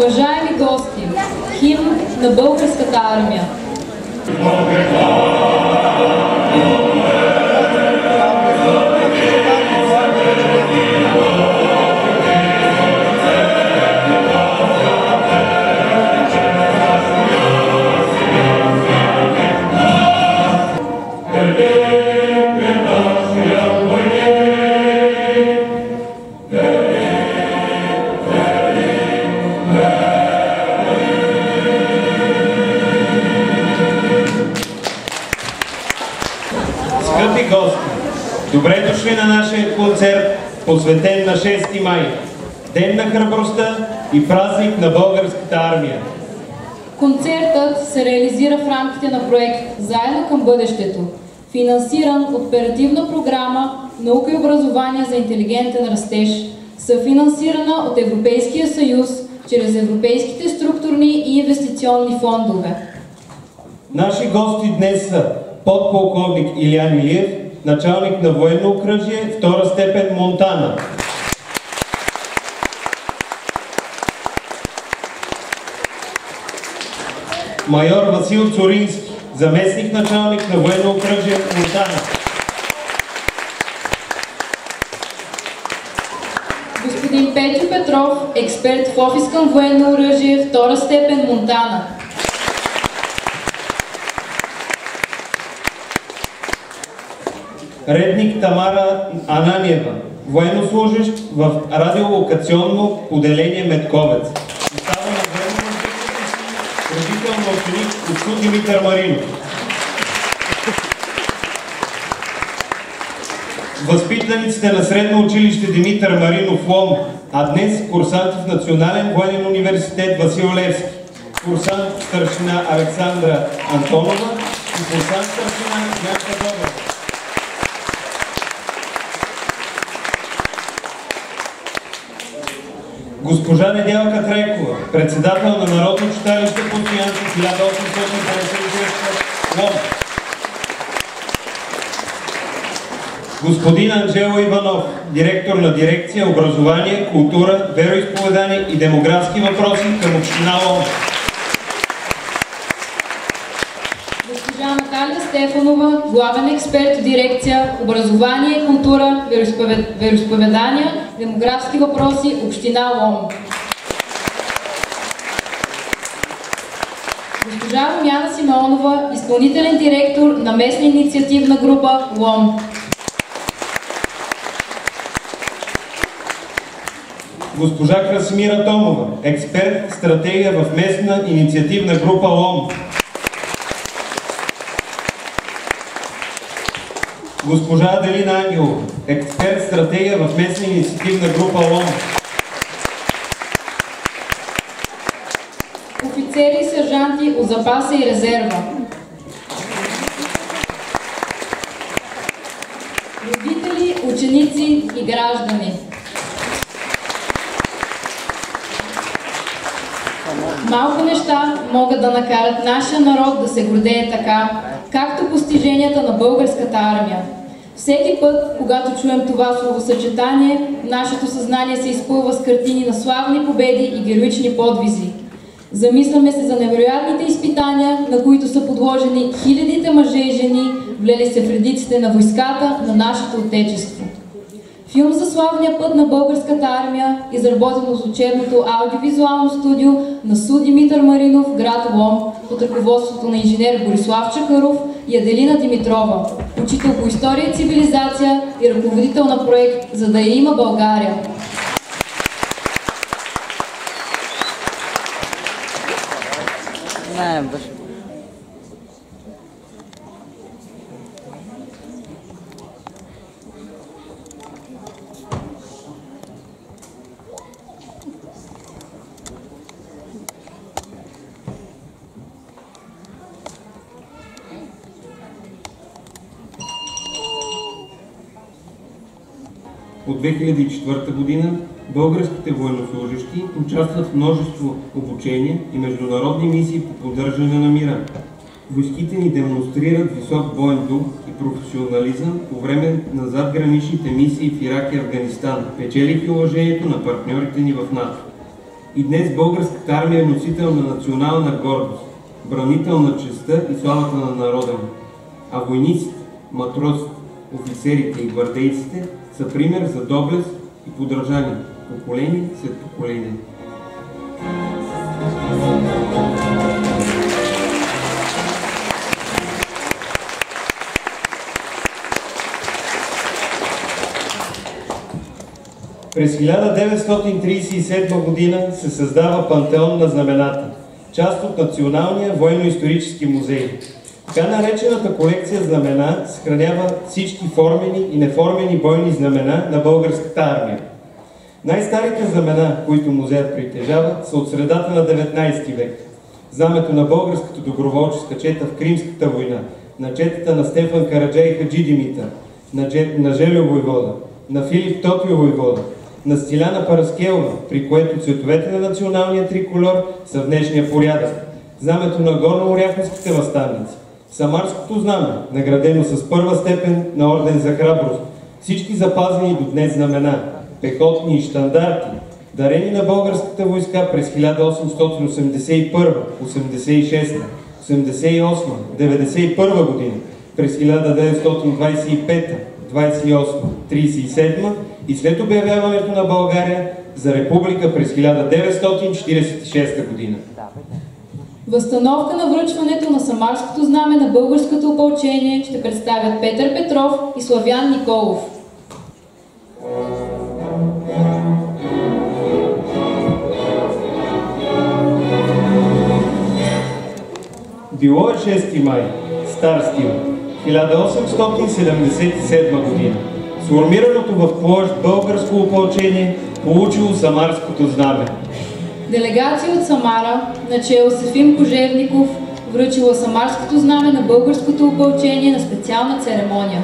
Уважаеми гости, химн на Българската армия. Скъпи гости, добре дошли на нашия концерт, посветен на 6 май, Ден на храбростта и празник на Българската армия. Концертът се реализира в рамките на проект Заедно към бъдещето, финансиран от оперативна програма Наука и образование за интелигентен растеж, съфинансирана от Европейския съюз чрез европейските структурни и инвестиционни фондове. Наши гости днес са подполковник Илиян Илиев, началник на военно окръжие, 2 степен Монтана. Майор Васил Цурински, заместник началник на военно окръжие Монтана. Господин Петю Петров, експерт в офис към военно оръжие, 2 степен Монтана. Редник Тамара Ананиева, военнослужащ в радиолокационно поделение Медковец. Остава на военно родител на ученик от СУ Димитър Маринов. Възпитаниците на Средно училище Димитър Маринов Лом, а днес курсанти в Национален военен университет Васил Левски. Курсант старшина Александра Антонова и курсант старшина Янка Добър. Госпожа Недялка Трекова, председател на Народно читалище Постоянци 1856 Лом. Господин Анджело Иванов, директор на дирекция Образование, култура, вероизповедание и демографски въпроси към община Лом. Госпожа Наталия Стефанова, главен експерт в дирекция Образование, култура, вероизповедания, демографски въпроси, община Лом. Госпожа Румяна Симеонова, изпълнителен директор на местна инициативна група Лом. Госпожа Красимира Томова, експерт в стратегия в местна инициативна група Лом. Госпожа Аделина Ангелова, експерт в стратегия в местна инициативна група Лом. Офицери и сержанти от запаса и резерва. Родители, ученици и граждани. Малко неща могат да накарат нашия народ да се гордее така, както постиженията на Българската армия. Всеки път, когато чуем това словосъчетание, нашето съзнание се изпълва с картини на славни победи и героични подвизи. Замисляме се за невероятните изпитания, на които са подложени хилядите мъже и жени, влели се в редиците на войската на нашето отечество. Филм за славния път на Българската армия, изработен от учебното аудиовизуално студио на СУ Димитър Маринов, град Лом, под ръководството на инженер Борислав Чакъров и Аделина Димитрова, учител по история и цивилизация и ръководител на проект "За да я има България". От 2004 година българските военнослужащи участват в множество обучения и международни мисии по поддържане на мира. Войските ни демонстрират висок боен дух и професионализъм по време на задграничните мисии в Ирак и Афганистан, печелейки уважението на партньорите ни в НАТО. И днес българската армия е носител на национална гордост, бранител на честта и славата на народа ни. А войниците, матросите, офицерите и гвардейците са пример за доблест и подражание, поколение след поколение. През 1937 година се създава Пантеон на знамената, част от Националния военно-исторически музей. Така наречената колекция знамена съхранява всички формени и неформени бойни знамена на българската армия. Най-старите знамена, които музеят притежава, са от средата на 19 век. Знамето на българската доброволческа чета в Кримската война, на четата на Стефан Караджа и Хаджи Димитър, на Желю войвода, на Филип Тотио войвода, на Стиляна Параскелова, при което цветовете на националния триколор са в днешния порядък. Знамето на горно-оряховските въстаници, Самарското знаме, наградено с първа степен на орден за храброст, всички запазени до днес знамена, пехотни и щандарти, дарени на българската войска през 1881, 86, 88, 91 година, през 1925, 28, 37 и след обявяването на България за република през 1946 година. Възстановка на връчването на Самарското знаме на българското опълчение ще представят Петър Петров и Славян Николов. Било е 6 май, стар стил, 1877 година. Сформираното в площ българско опълчение получило Самарското знаме. Делегация от Самара, начело с Ефим Кожевников, връчила Самарското знаме на българското опълчение на специална церемония.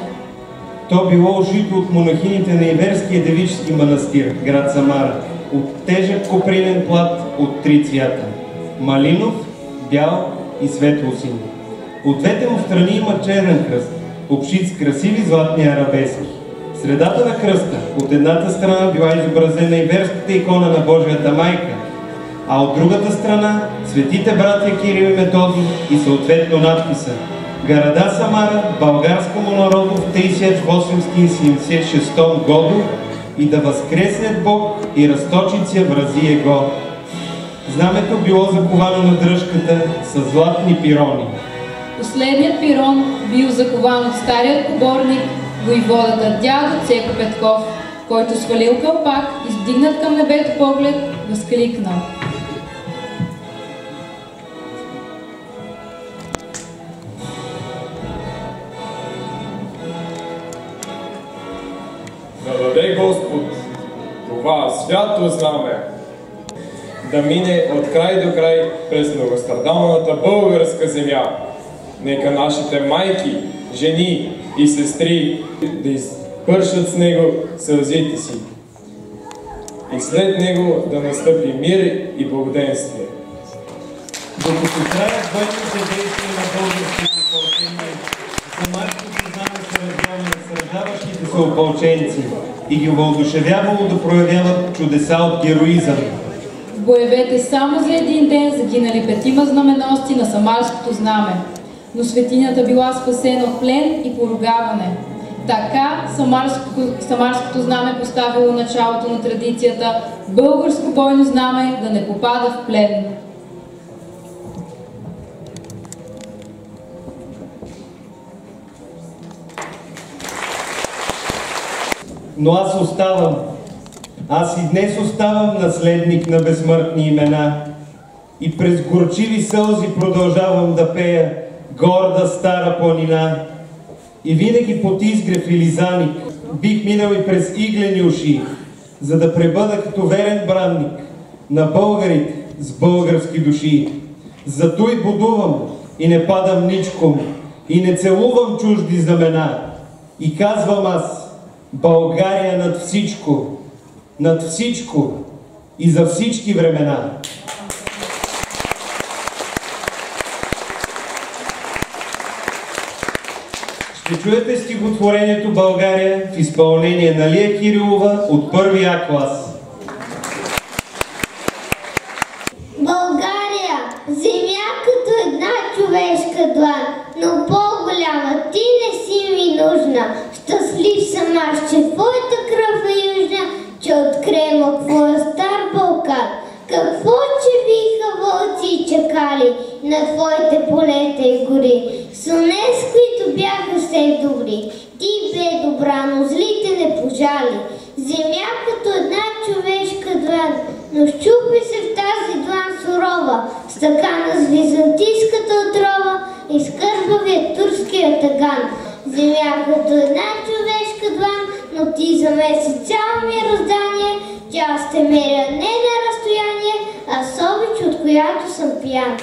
То било ушито от монахините на Иверския девически манастир, град Самара, от тежък копринен плат от 3 цвята – малинов, бял и светло-син. От двете му страни има черен кръст, обшит с красиви златни арабески. В средата на кръста от едната страна била изобразена иверската икона на Божията майка, а от другата страна светите братя Кирил и Методий и съответно надписа Гарада Самара, българскому народу в 1876 году и да възкреснет Бог и разточиция врази Его. Знамето било заковано на дръжката с златни пирони. Последният пирон бил закован от старият поборник, войводата дядо Цеко Петков, който свалил кълпак и вдигнат към небето поглед, възкликнал: Да даде Господ това свято знаме, да мине от край до край през многострадалната българска земя. Нека нашите майки, жени и сестри да изпършат с него сълзите си и след него да настъпи мир и благоденствие. Докато траят военните действия на българските опълчения, Самарското знаме се раздава на сражаващите се опълченци и ги въодушевявало да проявяват чудеса от героизъм. В боевете само за един ден загинали 5 знаменосци на Самарското знаме, но светинята била спасена от плен и поругаване. Така Самарското знаме поставило началото на традицията българско бойно знаме да не попада в плен. Но аз оставам. Аз и днес оставам наследник на безсмъртни имена и през горчиви сълзи продължавам да пея горда стара планина. И винаги под изгрев или заник бих минал и през иглени уши, за да пребъда като верен бранник на българите с български души. Зато и будувам и не падам ничком и не целувам чужди знамена и казвам аз: България над всичко и за всички времена. Ще чуете стихотворението България в изпълнение на Лия Кирилова от 1 А клас. южна, щастлив съм аз, че твоята кръв е южна, че от Кремъл твоя стар Балкан. Какво, че биха вълци и чакали на твоите полета и гори, с онез, които бяха все добри. Ти бе добра, но злите не пожали. Земя като една човешка длан, но щупи се в тази длан сурова, стакана с византийската отрова и скърбавия турския таган. Земя като една човешка длан, но ти замеси цяло ми раздание, тя аз те меря не на разстояние, а с обич, от която съм пиян.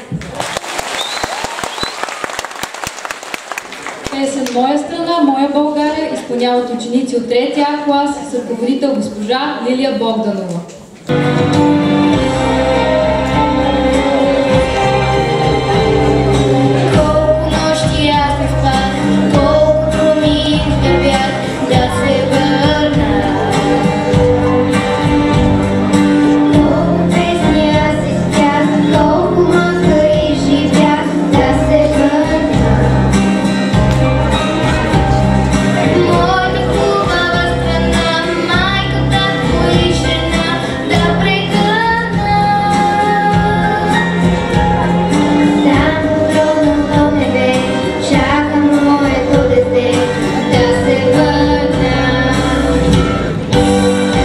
Песен "Моя страна, моя България" изпълняват ученици от 3 А клас с ръководител госпожа Лилия Богданова. Колко нощи аз не спах, колко думи изгърбях да се върна. Колко песни аз изпях, колко мъка изживях да се върна. Моята хубава страна, майката твоя жена, да прегърна. Там огромно небе чака моето дете да се върна. Моя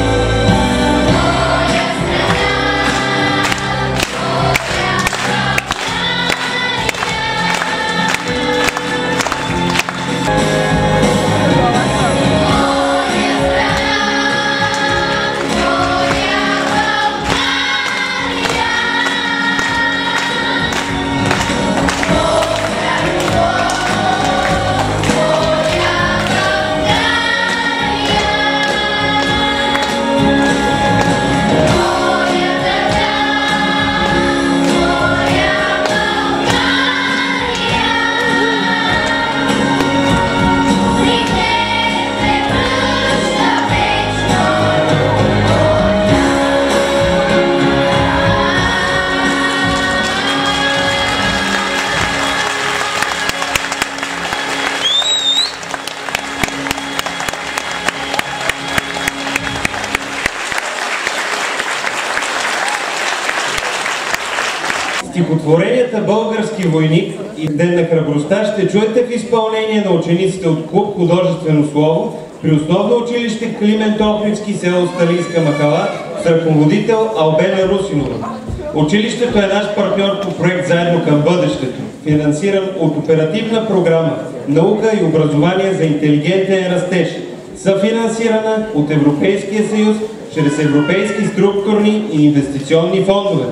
Стихотворенията "Български войник" и "Ден на храбростта" ще чуете в изпълнение на учениците от клуб "Художествено слово" при основно училище Климент Охридски, село Сталинска махала, с ръководител Албена Русинова. Училището е наш партньор по проект "Заедно към бъдещето", финансиран от оперативна програма "Наука и образование за интелигентен растеж", съфинансирана от Европейския съюз чрез европейски структурни и инвестиционни фондове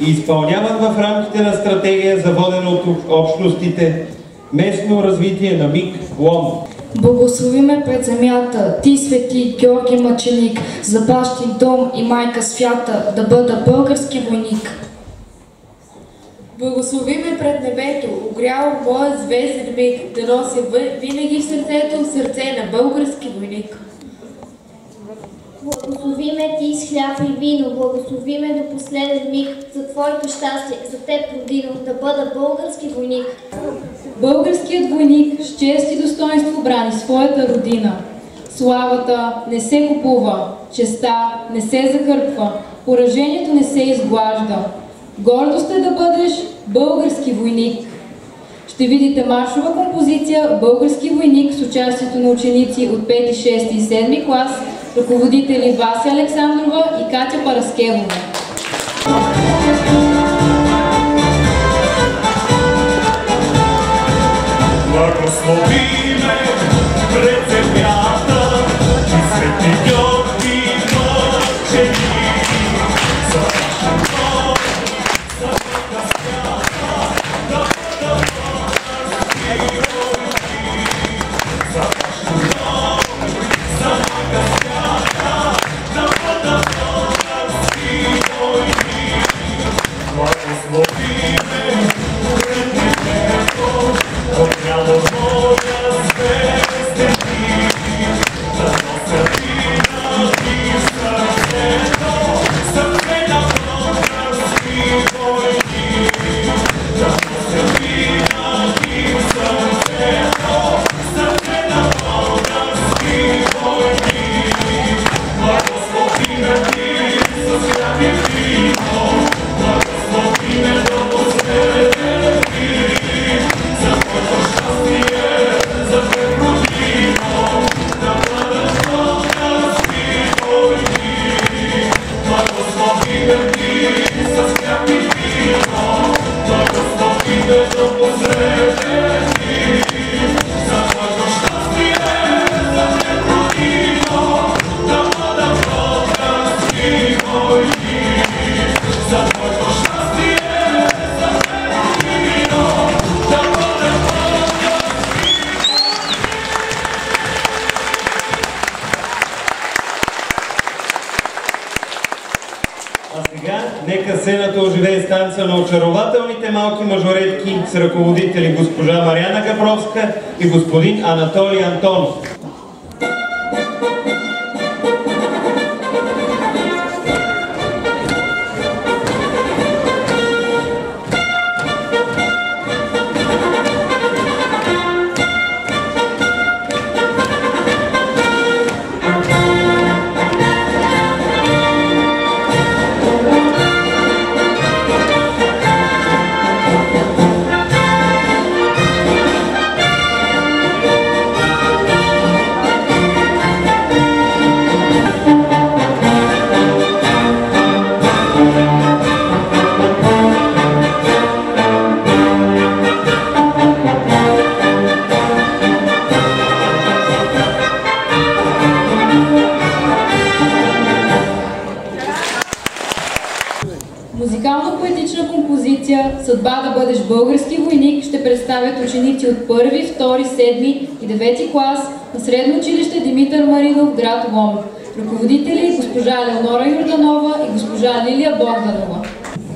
и изпълняван в рамките на стратегия за водене от общностите местно развитие на МИК ЛОМ. Благословиме пред земята, ти свети Георги Мъченик, за бащи дом и майка свята, да бъда български войник. Благослови ме пред небето, огрял моя звезден миг, да нося винаги в сърцето сърце на български войник. Благослови ме ти с хляб и вино, благослови ме до последен миг, за твоето щастие, за теб, родино, да бъда български войник. Българският войник с чест и достоинство брани своята родина. Славата не се купува, честта не се закърпва, поражението не се изглажда. Гордост е да бъдеш български войник. Ще видите маршова композиция "Български войник" с участието на ученици от 5, 6 и 7 клас, ръководители Вася Александрова и Катя Параскевова. Благослови ме пред земята, ти свети Георги Мъченик, за наша кровь, за моята свята, да бъда български войник. За наша кровь, за моята свята, да бъда български войник. Благослови ме пред небето, огряло моя звезден миг. Нека сцената оживее с танца на очарователните малки мажоретки с ръководители госпожа Марияна Габровска и господин Анатолий Антонов. Музикално-поетична композиция «Съдба да бъдеш български войник» ще представят ученици от 1, 2, 7 и 9 клас на Средно училище Димитър Маринов, град Лом. Ръководители госпожа Елеонора Йорданова и госпожа Лилия Богданова.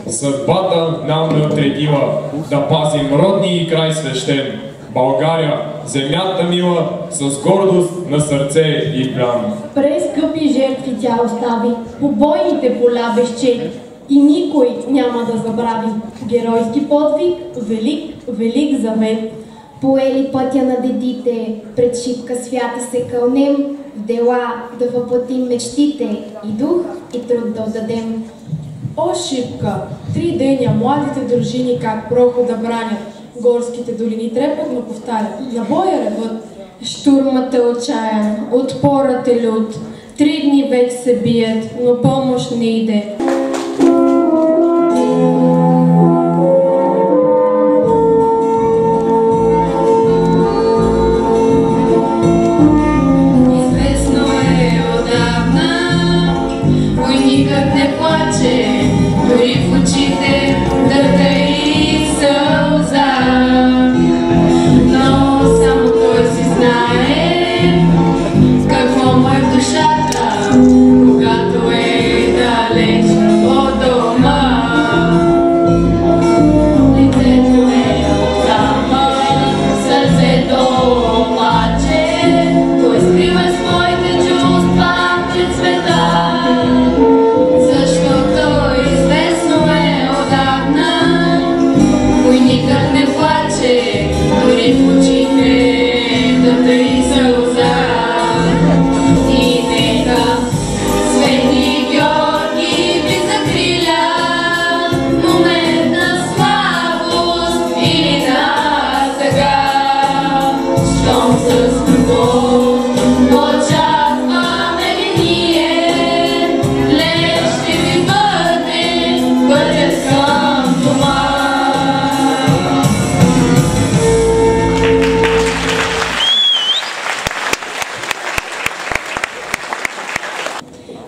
Съдбата нам не отредила да пазим родния и край свещен. България, земята мила, с гордост на сърце и плям. Прескъпи жертви тя остави, по бойните поля безчети. И никой няма да забрави геройски подвиг, велик, велик завет. Поели пътя на дедите, пред шипка свята се кълнем, в дела да въплатим мечтите, и дух, и труд да отдадем. О, Шипка, 3 деня младите дружини как прохода бранят, горските долини трепетно повтарят, на боя ревът. Штурмът е отчаян, отпорът е лют, 3 дни вече се бият, но помощ не иде.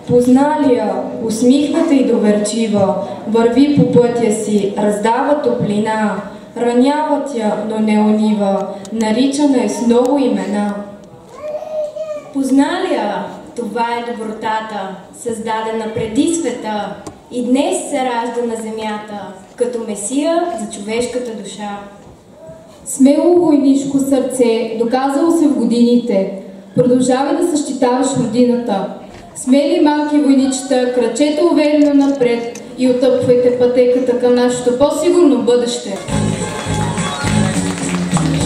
Позналия, усмихната и доверчива, върви по пътя си, раздава топлина, раняват я, но не унива, наричана е с много имена. Позналия, това е добротата, създадена преди света, и днес се ражда на земята, като месия за човешката душа. Смело войнишко сърце, доказало се в годините, продължавай да защитаваш родината. Смели малки войничета, крачете уверено напред и отъпвайте пътеката към нашето по-сигурно бъдеще.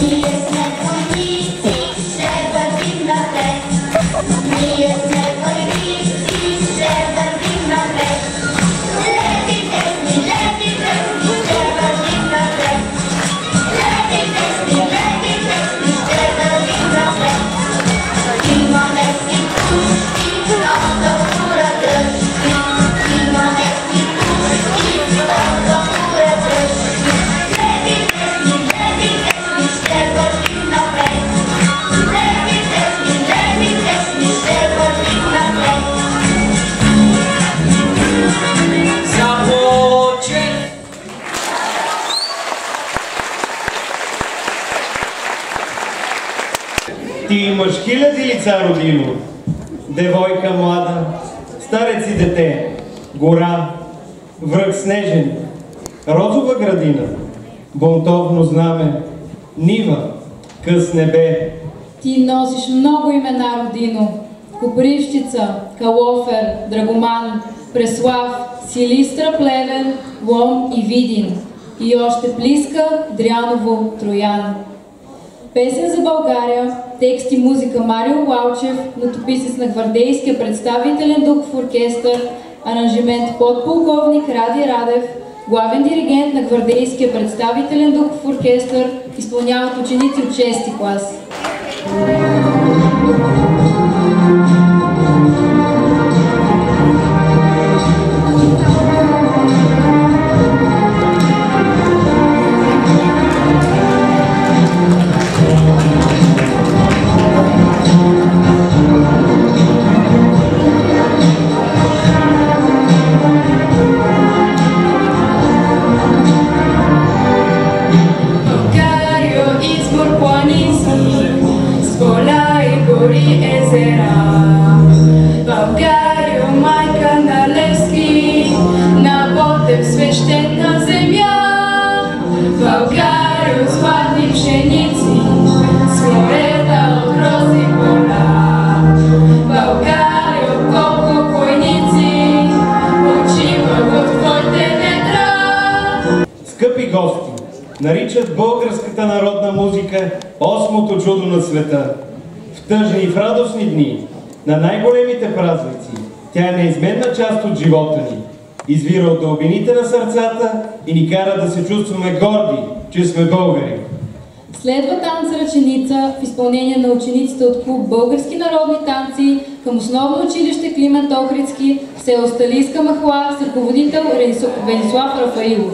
Ние сме войници, ще вървим напред. Ние сме войници, ще вървим напред. Леви, десни, ще вървим напред. Леви, десни, ще вървим напред. Имаме си пушки, много хура дръжки. Имаме си пушки, много хура дръжки. Леви, десни, ще вървим напред. Леви, десни, ще вървим напред. Започне! Ти имаш хиляди лица, родино, девойка млада, старец и дете, гора, връх снежен, розова градина, бунтовно знаме, нива, къс небе. Ти носиш много имена, родино. Копривщица, Калофер, Драгоман, Преслав, Силистра, Плевен, Лом и Видин. И още Плиска, Дряново, Троян. Песен за България, текст и музика Марио Лалчев, нотописец на гвардейския представителен духов оркестър, аранжимент подполковник Ради Радев, главен диригент на гвардейския представителен духов оркестър, изпълняват ученици от 6-ти клас. Наричат българската народна музика осмото чудо на света. В тъжни и в радостни дни, на най-големите празници, тя е неизменна част от живота ни. Извира от дълбините на сърцата и ни кара да се чувстваме горди, че сме българи. Следва танц ръченица в изпълнение на учениците от клуб Български народни танци към основно училище Климент Охридски в село Сталийска махала с ръководител Венислав Рафаилов.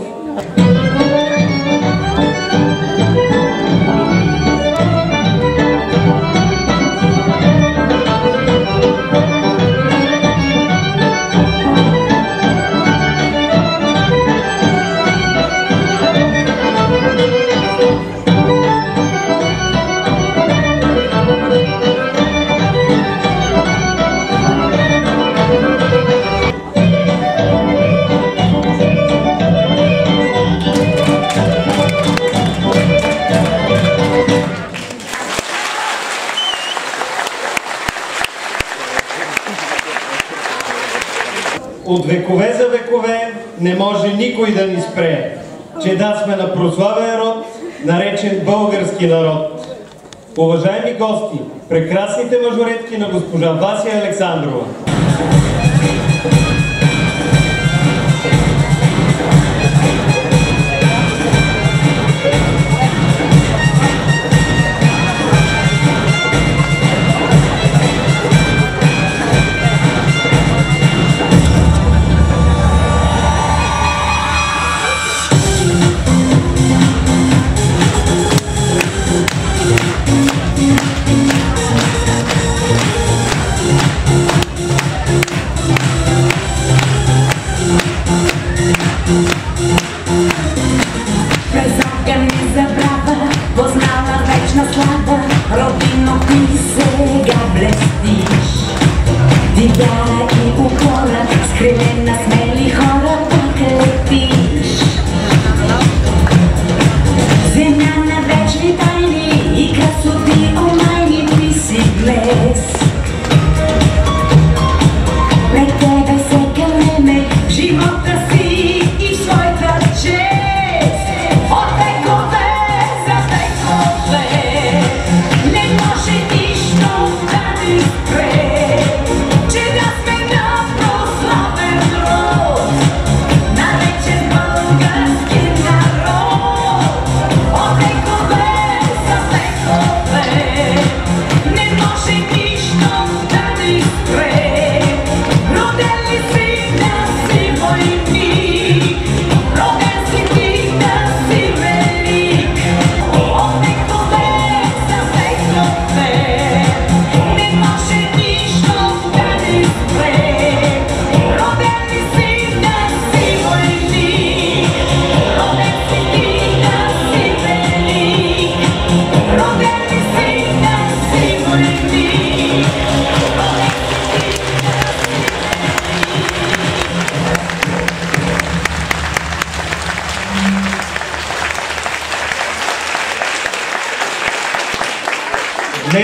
От векове за векове не може никой да ни спре, че да сме на прославен род, наречен български народ. Уважаеми гости, прекрасните мажоретки на госпожа Вася Александрова.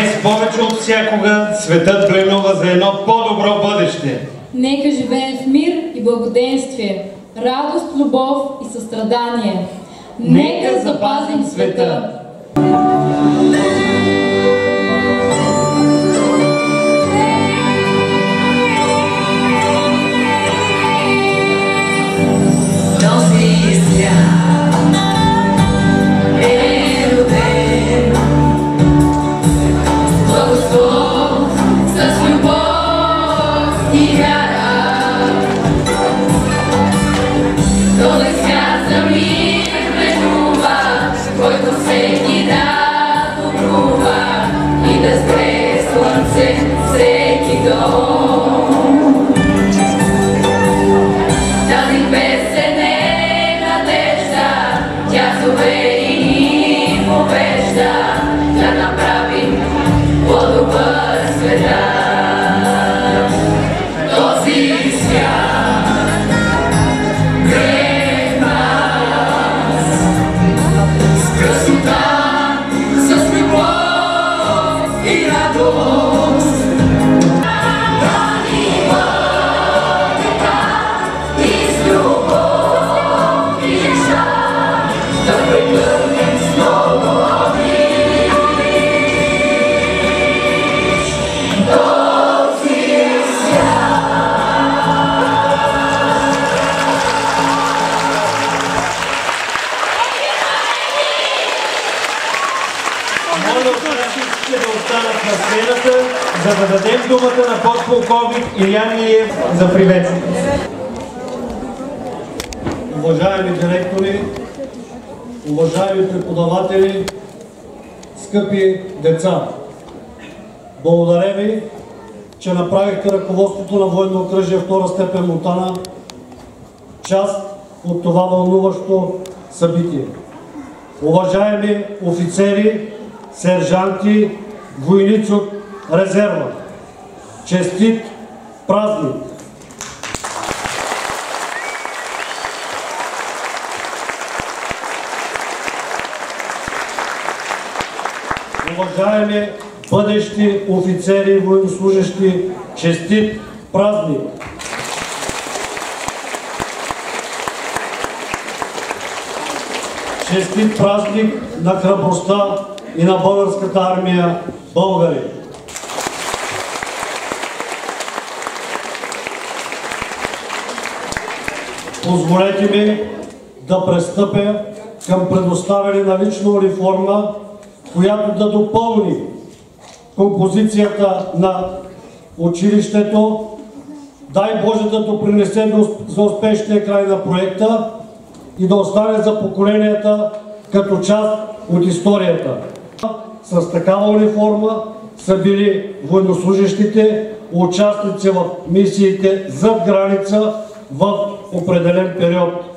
Днес повече от всякога светът бленува за едно по-добро бъдеще. Нека живеем в мир и благоденствие, радост, любов и състрадание. Нека запазим света. За да дадем думата на подполковник Илиян Илиев за приветствие. Уважаеми директори, уважаеми преподаватели, скъпи деца! Благодаря ви, че направихте ръководството на Военно окръжие втора степен Монтана част от това вълнуващо събитие. Уважаеми офицери, сержанти, войници от резерва, честит празник! Уважаеми бъдещи офицери и военнослужещи, честит празник! Честит празник на храбростта и на българската армия, българи! Позволете ми да пристъпя към предоставяне на лична униформа, която да допълни композицията на училището. Дай Боже да допринесе за успешния край на проекта и да остане за поколенията като част от историята. С такава униформа са били военнослужещите, участници в мисиите зад граница в определен период.